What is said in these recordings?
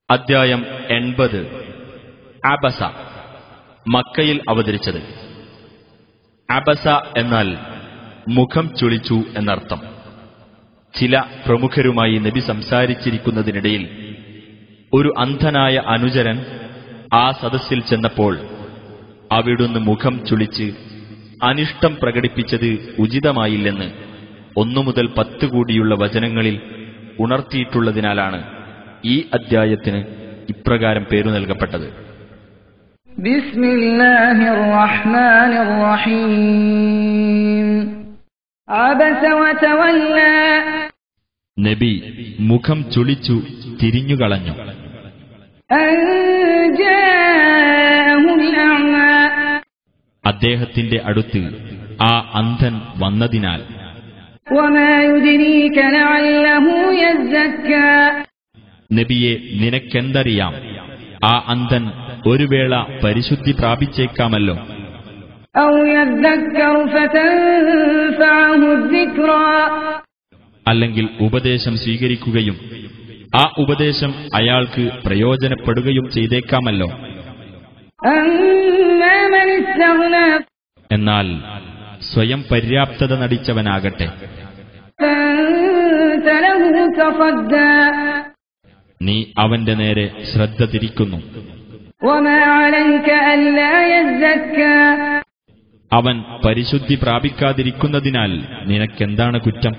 അദ്ധ്യായം 80 അബസ. മക്കയിൽ അവതരിച്ചത്. അബസ എന്നാൽ മുഖം ചുളിച്ചു എന്നർത്ഥം. ചില പ്രമുഖരുമായി നബി സംസാരിച്ചിരിക്കുന്നതിനിടയിൽ ഒരു അന്ധനായ അനുചരൻ ആ സദസ്സിൽ ചെന്നപ്പോൾ അവിടുന്ന് മുഖം ചുളിച്ച് അനിഷ്ടം പ്രകടിപ്പിച്ചത് ഉചിതമായില്ലെന്ന് 1 മുതൽ 10 കൂടിയുള്ള വചനങ്ങളിൽ ഉണർത്തിയിട്ടുള്ളതിനാലാണ് ഈ അദ്ധ്യായത്തിന് ഇപ്രകാരം പേരു നൽകപ്പെട്ടത്. ബിസ്മില്ലാഹിർ റഹ്മാനിർ റഹീം. അബസ വതവല്ല. നബി മുഖം ചുളിച്ചു തിരിഞ്ഞുകളഞ്ഞു. അദ്ദേഹത്തിന്റെ അടുത്ത് ആ അന്ധൻ വന്നതിനാൽ. വമാ യുദ്രീക ലഅല്ലഹു യസ്സക്കാ. നബിയെ, നിനക്കെന്തറിയാം, ആ അന്ധൻ ഒരു വേള പരിശുദ്ധി പ്രാപിച്ചേക്കാമല്ലോ. ഔ യദ്ദക്കറു ഫതൻഫഅഹു الذിക്റാ. അല്ലെങ്കിൽ ഉപദേശം സ്വീകരിക്കുകയും ആ ഉപദേശം അയാൾക്ക് പ്രയോജനപ്പെടുകയും ചെയ്തേക്കാമല്ലോ. അമ്മാ മൻ ഇസ്തഗ്നാ. എന്നാൽ സ്വയം പര്യാപ്തത നടിച്ചവനാകട്ടെ, ഫഅൻത ലഹു തസദ്ദാ. നീ അവന്റെ നേരെ ശ്രദ്ധ തിരിക്കുന്നു. വമാ അലൈക അല്ലാ യസ്സക്കാ. അവൻ പരിശുദ്ധി പ്രാപിക്കാതിരിക്കുന്നതിനാൽ നിനക്കെന്താണ് കുറ്റം?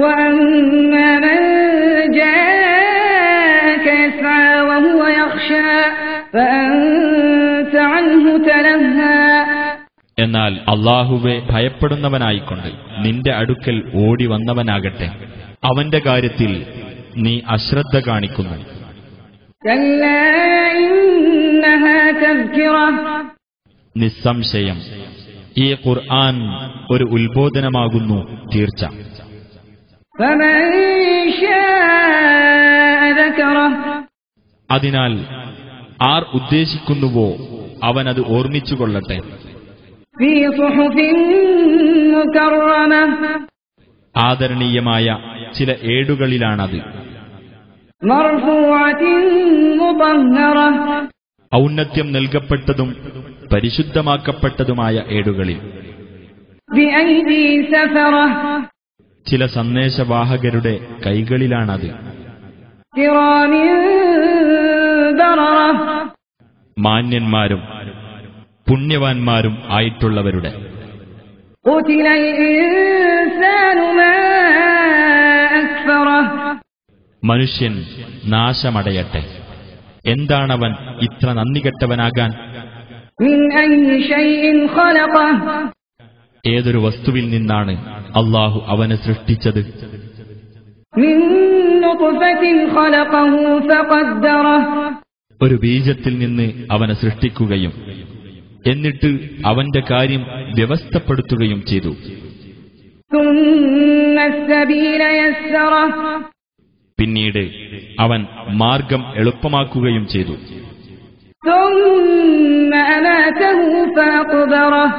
വഅമ്മാ മൻ ജാഅക യസ്ആ വഹുവ യഖ്ശാ ഫഅൻത അൻഹു തലഹാ. എന്നാൽ അല്ലാഹുവെ ഭയപ്പെടുന്നവനായിക്കൊണ്ട് നിന്റെ അടുക്കൽ ഓടി വന്നവനാകട്ടെ, അവന്റെ കാര്യത്തിൽ നീ അശ്രദ്ധ കാണിക്കുന്നു. കല്ലാ ഇന്നഹാ തദ്കിറ. നിസ്സംശയം ഈ ഖുർആൻ ഒരു ഉത്ബോധനമാകുന്നു തീർച്ച. ഫമൻ ശാഅ ദകറ. അതിനാൽ ആർ ഉദ്ദേശിക്കുന്നുവോ അവനത് ഓർമ്മിച്ചുകൊള്ളട്ടെ. ഫീ സുഹുഫിൻ മുകറമ. ആദരണീയമായ ചില ഏടുകളിലാണത്. മർഫൂഅത്തിൻ മുതഹ്ഹറ. ഔന്നത്യം നൽകപ്പെട്ടതും പരിശുദ്ധമാക്കപ്പെട്ടതുമായ ഏടുകളിൽ. ബിഐദി സഫറ. ചില സന്ദേശവാഹകരുടെ കൈകളിലാണത്. കിറാമിൻ ബററ. മാന്യന്മാരും പുണ്യവാന്മാരും ആയിട്ടുള്ളവരുടെ. ഖുതിലൽ ഇൻസാനു മാ അക്ഫറ. മനുഷ്യൻ നാശമടയട്ടെ, എന്താണവൻ ഇത്ര നന്ദികെട്ടവനാകാൻ? മിൻ അയ്യി ശൈഇൻ ഖലഖ. ഏതൊരു വസ്തുവിൽ നിന്നാണ് അല്ലാഹു അവനെ സൃഷ്ടിച്ചത്? മിൻ നുത്ഫത്തിൻ ഖലഖഹു ഫഖദ്ദറ. ഒരു ബീജത്തിൽ നിന്ന് അവനെ സൃഷ്ടിക്കുകയും എന്നിട്ട് അവന്റെ കാര്യം വ്യവസ്ഥപ്പെടുത്തുകയും ചെയ്തു. ثم السبيل يسره. പിന്നീട് അവൻ മാർഗം എളുപ്പമാക്കുകയും ചെയ്തു. ثم أماته فأقبره.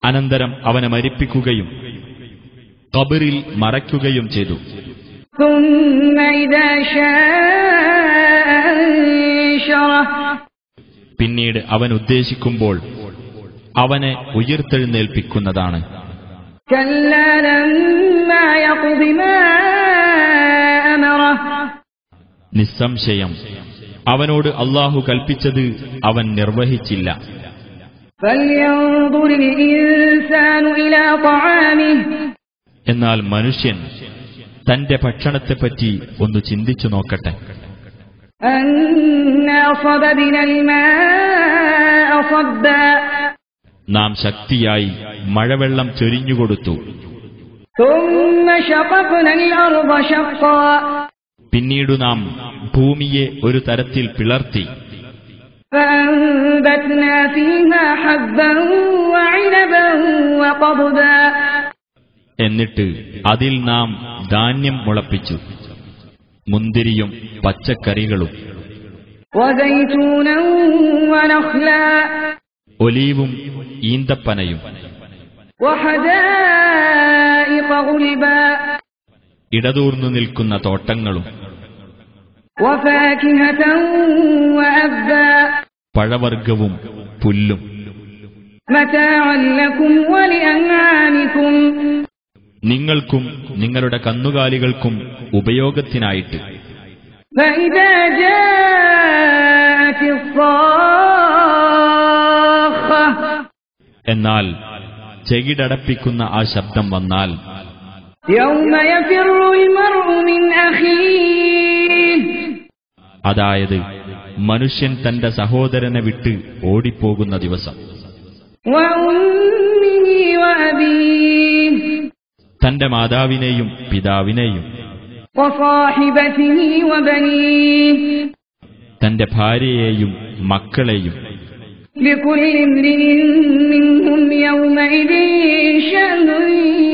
അനന്തരം അവനെ മരിപ്പിക്കുകയും ഖബറിൽ മറയ്ക്കുകയും ചെയ്തു. ثم إذا شاء أنشره. പിന്നീട് അവൻ ഉദ്ദേശിക്കുമ്പോൾ അവനെ ഉയിർത്തെഴുന്നേൽപ്പിക്കുന്നതാണ്. كلا لما يقض ما أمره. നിസ്സംശയം അവനോട് അല്ലാഹു കൽപ്പിച്ചത് അവൻ നിർവഹിച്ചില്ല. فلينظر الإنسان إلى طعامه. എന്നാൽ മനുഷ്യൻ തന്റെ ഭക്ഷണത്തെപ്പറ്റി ഒന്ന് ചിന്തിച്ചു നോക്കട്ടെ. أنا صببنا الماء صبا. നാം ശക്തിയായി മഴവെള്ളം ചൊരിഞ്ഞുകൊടുത്തു. ثم شققنا الأرض شقا. പിന്നീടു നാം ഭൂമിയെ ഒരു തരത്തിൽ പിളർത്തി. فأنبتنا فيها حبا وعنبا وقضبا. എന്നിട്ട് അതിൽ നാം ധാന്യം മുളപ്പിച്ചു, മുന്തിരിയും പച്ചക്കറികളും. وزيتونا ونخلا. ഒലീവും ഈന്തപ്പനയും. وحدائق غلبا. ഇടതൂർന്നു നിൽക്കുന്ന തോട്ടങ്ങളും. وفاكهة وأبا പഴവർഗ്ഗവും പുല്ലും متاعا لكم ولأنعامكم നിങ്ങൾക്കും നിങ്ങളുടെ കന്നുകാലികൾക്കും ഉപയോഗത്തിനായിട്ട്. فإذا جاءت الصاخة എന്നാൽ ചെകിടടപ്പിക്കുന്ന ആ ശബ്ദം വന്നാൽ يوم يفر المرء من أخيه അതായത് മനുഷ്യൻ തന്റെ സഹോദരനെ വിട്ട് ഓടിപ്പോകുന്ന ദിവസം, وأمه وأبيه തന്റെ മാതാവിനെയും പിതാവിനെയും وصاحبته وبنيه തന്റെ ഭാര്യയെയും മക്കളെയും. لكل امرئ منهم يومئذ شأن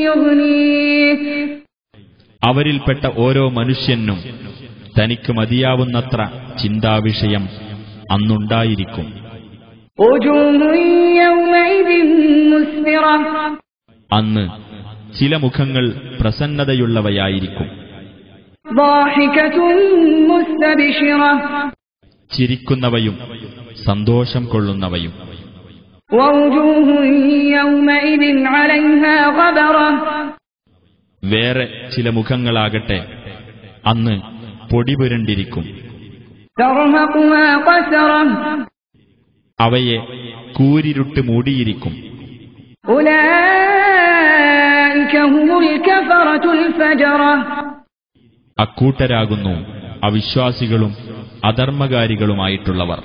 يغنيه അവരിൽപ്പെട്ട ഓരോ മനുഷ്യനും തനിക്ക് മതിയാവുന്നത്ര ചിന്താവിഷയം അന്നുണ്ടായിരിക്കും. وجوه يومئذ مسفرة അന്ന് ചില മുഖങ്ങൾ പ്രസന്നതയുള്ളവയായിരിക്കും, ضاحكة مستبشرة ചിരിക്കുന്നവയും സന്തോഷം കൊള്ളുന്നവയും. ووجوه يومئذ عليها غبرة വേറെ ചില മുഖങ്ങളാകട്ടെ അന്ന് പൊടിപുരണ്ടിരിക്കും, ترهقها قسرة അവയെ കൂരിരുട്ട് മൂടിയിരിക്കും. أولئك هم الكفرة الفجرة അക്കൂട്ടരാകുന്നു അവിശ്വാസികളും അധർമ്മകാരികളുമായിട്ടുള്ളവർ.